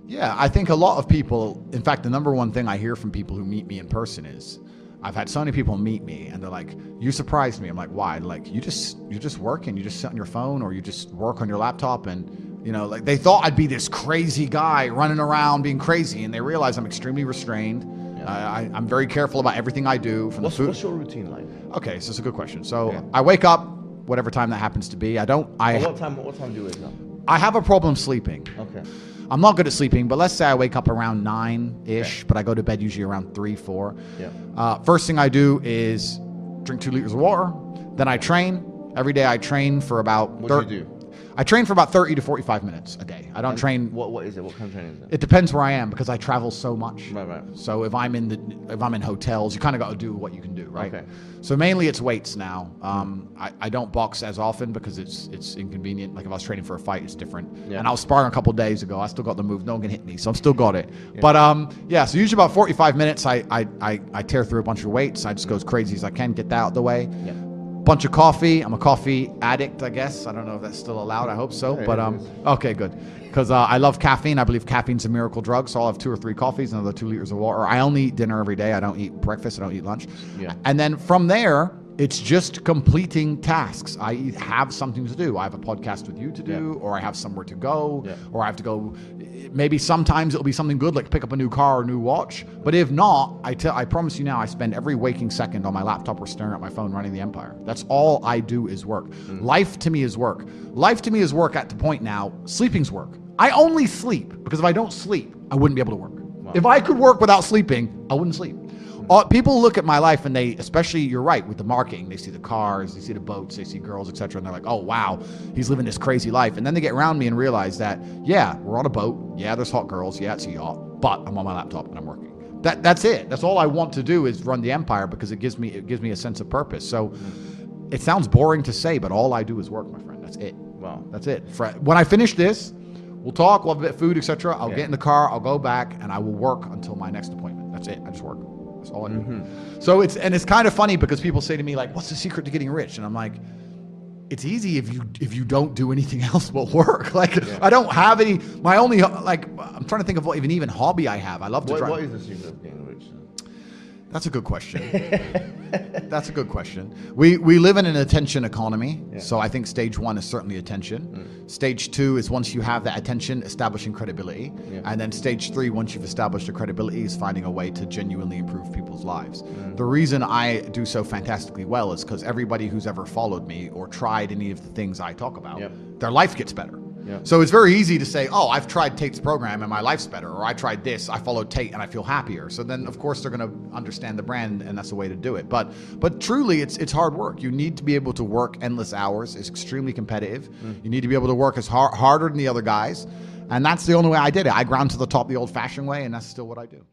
Yeah, I think a lot of people, in fact, the number one thing I hear from people who meet me in person is, I've had so many people meet me and they're like, you surprised me. I'm like, why? Like, you're just working, you just sit on your phone or you just work on your laptop, and, you know, like they thought I'd be this crazy guy running around being crazy, and they realize I'm extremely restrained. Yeah. I'm very careful about everything I do. From what's, the food. What's your routine like? Okay, so it's a good question. So I wake up, whatever time that happens to be. What time do you wake up? I have a problem sleeping. Okay. I'm not good at sleeping, but let's say I wake up around 9-ish, but I go to bed usually around 3, 4. Yeah. First thing I do is drink 2 liters of water. Then I train. Every day I train for about... What do you do? I train for about 30 to 45 minutes a day. I don't train... What is it? What kind of training is it? It depends where I am because I travel so much. Right. So if I'm in hotels, you kind of got to do what you can do, right? Okay. So mainly it's weights now. I don't box as often because it's inconvenient. Like if I was training for a fight, it's different. Yeah. And I was sparring a couple of days ago. I still got the move. No one can hit me, so I'm still got it. Yeah. But so usually about 45 minutes, I tear through a bunch of weights. I just go as crazy as I can, get that out of the way. Yeah. Bunch of coffee. I'm a coffee addict, I guess. I don't know if that's still allowed. I hope so. But okay, good. Because I love caffeine. I believe caffeine's a miracle drug. So I'll have 2 or 3 coffees, another 2 liters of water. I only eat dinner every day. I don't eat breakfast. I don't eat lunch. Yeah. And then from there, it's just completing tasks. I have something to do. I have a podcast with you to do, or I have somewhere to go, or I have to go. Maybe sometimes it'll be something good, like pick up a new car or a new watch. But if not, I promise you now, I spend every waking second on my laptop or staring at my phone running the empire. That's all I do is work. Life to me is work. Life to me is work at the point now. Sleeping's work. I only sleep because if I don't sleep, I wouldn't be able to work. Wow. If I could work without sleeping, I wouldn't sleep. People look at my life and they, especially you're right, with the marketing, they see the cars, they see the boats, they see girls, etc. And they're like, oh, wow, he's living this crazy life. And then they get around me and realize that, yeah, we're on a boat. Yeah, there's hot girls. Yeah, it's a yacht. But I'm on my laptop and I'm working. That's it. That's all I want to do is run the empire because it gives me a sense of purpose. So it sounds boring to say, but all I do is work, my friend. That's it. Wow. That's it. When I finish this, we'll talk, we'll have a bit of food, etc. I'll get in the car, I'll go back, and I will work until my next appointment. That's it. I just work. That's all I do. So it's kind of funny because people say to me like, what's the secret to getting rich? And I'm like, it's easy if you don't do anything else but work. Like I don't have any, my only, like, I'm trying to think of what even hobby I have. I love to drive. What is the secret of getting rich? That's a good question. That's a good question. We live in an attention economy, so I think stage 1 is certainly attention. Stage 2 is once you have that attention, establishing credibility. And then stage 3, once you've established the credibility, is finding a way to genuinely improve people's lives. The reason I do so fantastically well is because everybody who's ever followed me or tried any of the things I talk about, their life gets better. So it's very easy to say, oh, I've tried Tate's program and my life's better, or I tried this, I followed Tate and I feel happier. So then, of course, they're going to understand the brand, and that's the way to do it. But truly, it's hard work. You need to be able to work endless hours. It's extremely competitive. You need to be able to work as harder than the other guys. And that's the only way I did it. I ground to the top the old-fashioned way, and that's still what I do.